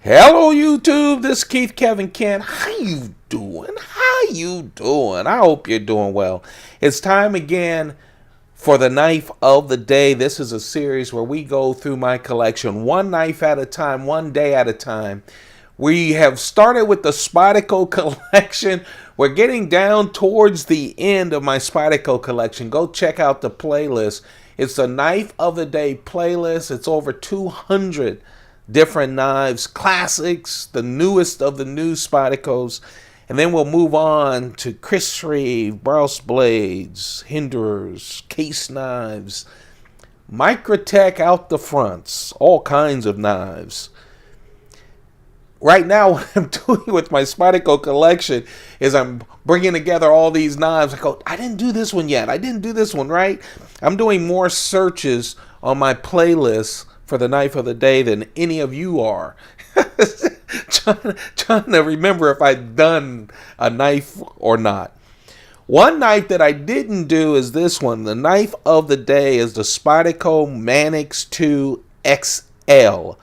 Hello YouTube, this is Keith Kevin Kent. How you doing? How you doing? I hope you're doing well. It's time again for the knife of the day. This is a series where we go through my collection one knife at a time, one day at a time. We have started with the Spyderco collection. We're getting down towards the end of my Spyderco collection. Go check out the playlist. It's the knife of the day playlist. It's over 200 different knives, classics, the newest of the new Spydercos, and then we'll move on to Chris Reeve, Browse blades, hinderers, case knives, Microtech out the fronts, all kinds of knives. Right now, what I'm doing with my Spyderco collection is I'm bringing together all these knives. I go, I didn't do this one yet. I didn't do this one, right? I'm doing more searches on my playlist for the knife of the day than any of you are. trying to remember if I've done a knife or not. One knife that I didn't do is this one. The knife of the day is the Spyderco Manix 2 XL.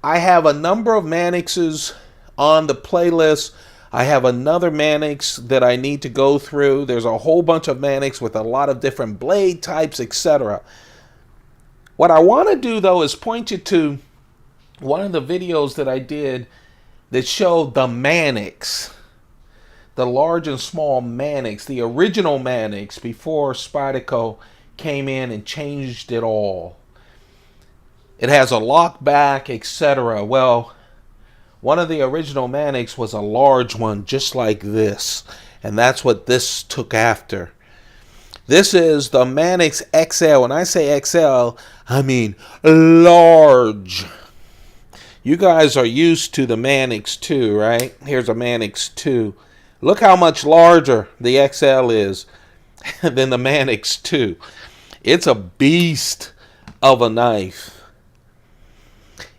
I have a number of Manixes on the playlist. I have another Manix that I need to go through. There's a whole bunch of Manix with a lot of different blade types, etc. What I want to do, though, is point you to one of the videos that I did that showed the Manix, the large and small Manix, the original Manix before Spyderco came in and changed it all. It has a lock back, etc. Well, one of the original Manix was a large one just like this, and that's what this took after. This is the Manix XL. When I say XL, I mean large. You guys are used to the Manix 2, right? Here's a Manix 2. Look how much larger the XL is than the Manix 2. It's a beast of a knife.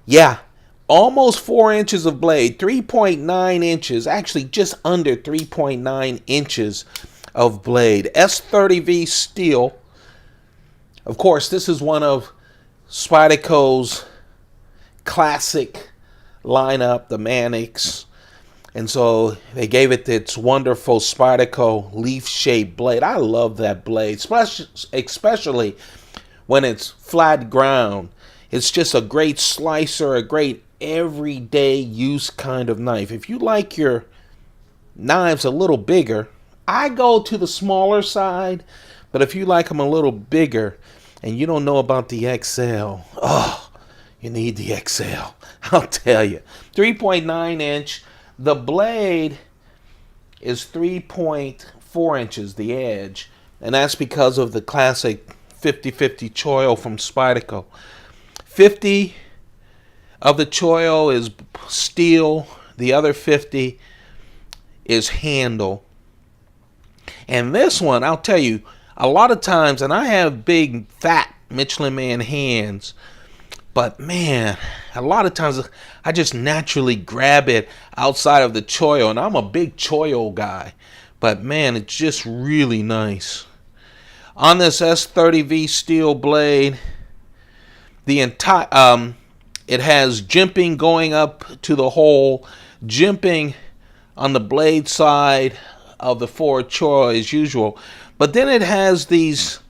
Yeah, almost 4 inches of blade, 3.9 inches, actually just under 3.9 inches of blade. S30V steel. Of course, this is one of Spyderco's classic lineup, the Manix. And so they gave it its wonderful Spyderco leaf-shaped blade. I love that blade, especially when it's flat ground. It's just a great slicer, a great everyday use kind of knife. If you like your knives a little bigger, I go to the smaller side, but if you like them a little bigger and you don't know about the XL, oh, you need the XL. I'll tell you. 3.9 inch. The blade is 3.4 inches, the edge, and that's because of the classic 50-50 choil from Spyderco. 50 of the choil is steel, the other 50 is handle. And this one, I'll tell you, a lot of times, and I have big, fat Michelin Man hands, but man, a lot of times I just naturally grab it outside of the choil, and I'm a big choil guy, but man, it's just really nice. On this S30V steel blade, the entire it has jimping going up to the hole, jimping on the blade side of the forward choil as usual, but then it has these,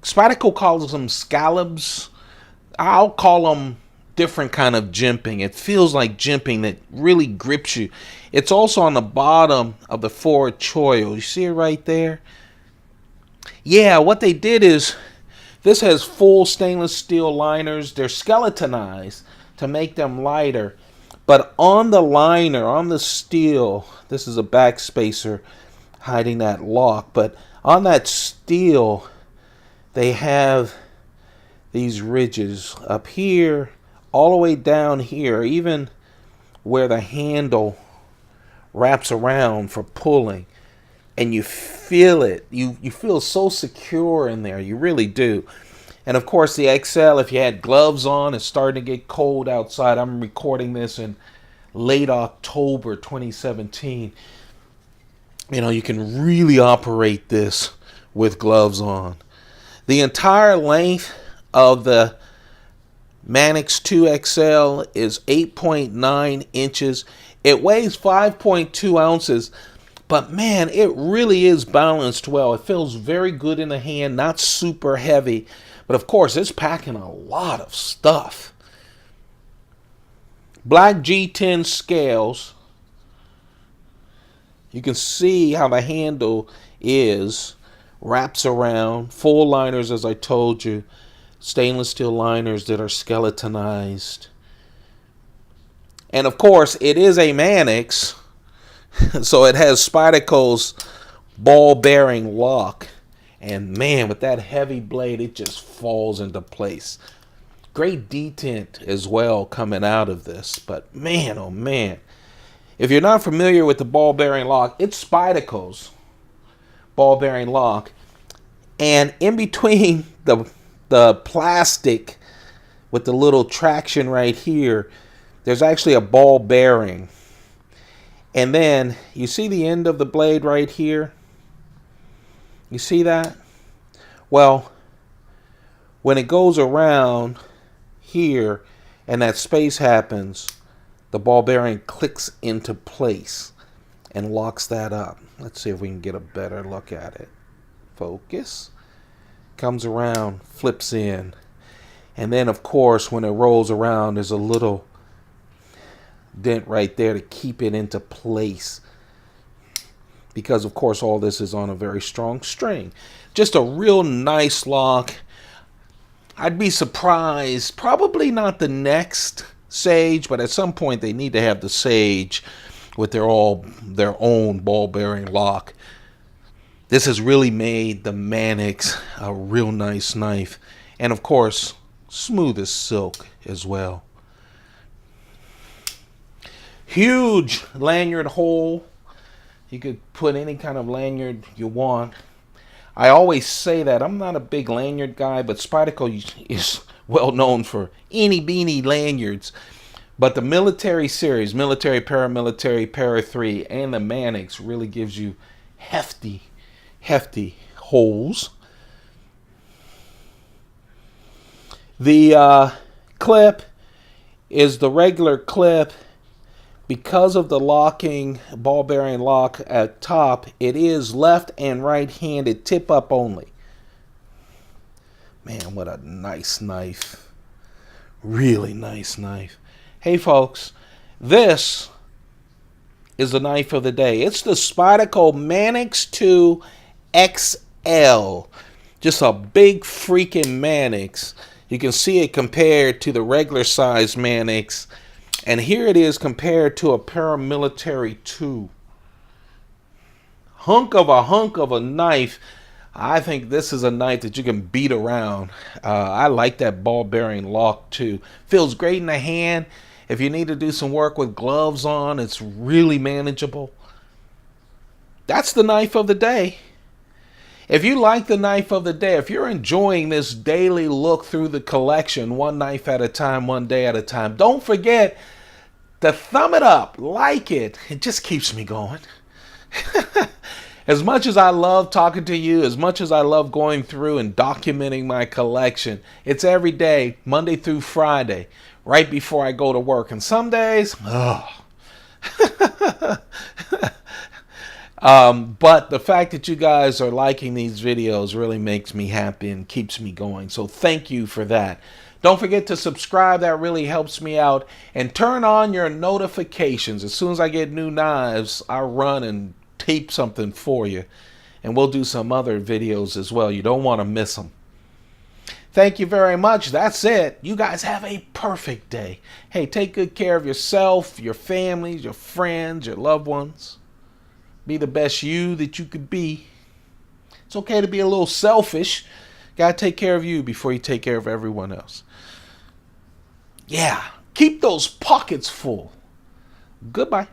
Spyderco calls them scallops. I'll call them different kind of jimping. It feels like jimping that really grips you. It's also on the bottom of the forward choil. You see it right there? Yeah, what they did is, this has full stainless steel liners. They're skeletonized to make them lighter. But on the liner, on the steel, this is a backspacer hiding that lock, but on that steel, they have these ridges up here, all the way down here, even where the handle wraps around for pulling. And you feel it. You feel so secure in there. You really do. And of course the XL, if you had gloves on, it's starting to get cold outside. I'm recording this in late October 2017. You know, you can really operate this with gloves on. The entire length of the Manix 2XL is 8.9 inches. It weighs 5.2 ounces. But man, it really is balanced well. It feels very good in the hand, not super heavy. But of course, it's packing a lot of stuff. Black G10 scales. You can see how the handle is. Wraps around. Full liners, as I told you. Stainless steel liners that are skeletonized. And of course, it is a Manix. So it has Spyderco's ball bearing lock. And man, with that heavy blade, it just falls into place. Great detent as well coming out of this. But man, oh man. If you're not familiar with the ball bearing lock, it's Spyderco's ball bearing lock. And in between the plastic with the little traction right here, there's actually a ball bearing. And then you see the end of the blade right here? You see that? Well, when it goes around here and that space happens, the ball bearing clicks into place and locks that up. Let's see if we can get a better look at it. Focus. Comes around, flips in. And then, of course, when it rolls around, there's a little dent right there to keep it into place, because of course all this is on a very strong string. Just a real nice lock. I'd be surprised, probably not the next Sage, but at some point they need to have the Sage with their own ball bearing lock. This has really made the Manix a real nice knife, and of course smooth as silk as well. Huge lanyard hole. You could put any kind of lanyard you want. I always say that I'm not a big lanyard guy, but Spyderco is well known for eeny beanie lanyards. But the military series, military, paramilitary, para 3, and the Manix really gives you hefty holes. The clip is the regular clip. Because of the locking ball bearing lock at top, it is left and right handed, tip up only. Man, what a nice knife. Really nice knife. Hey folks, this is the knife of the day. It's the Spyderco Manix 2 XL. Just a big freaking Manix. You can see it compared to the regular size Manix. And here it is compared to a paramilitary 2. Hunk of a knife. I think this is a knife that you can beat around. I like that ball bearing lock too. Feels great in the hand. If you need to do some work with gloves on, it's really manageable. That's the knife of the day. If you like the knife of the day, if you're enjoying this daily look through the collection, one knife at a time, one day at a time, don't forget to thumb it up, like it. It just keeps me going. As much as I love talking to you, as much as I love going through and documenting my collection, it's every day, Monday through Friday, right before I go to work. And some days, but the fact that you guys are liking these videos really makes me happy and keeps me going. So thank you for that. Don't forget to subscribe. That really helps me out. And turn on your notifications. As soon as I get new knives, I'll run and tape something for you. And we'll do some other videos as well. You don't want to miss them. Thank you very much. That's it. You guys have a perfect day. Hey, take good care of yourself, your families, your friends, your loved ones. Be the best you that you could be. It's okay to be a little selfish. Gotta take care of you before you take care of everyone else. Yeah, keep those pockets full. Goodbye.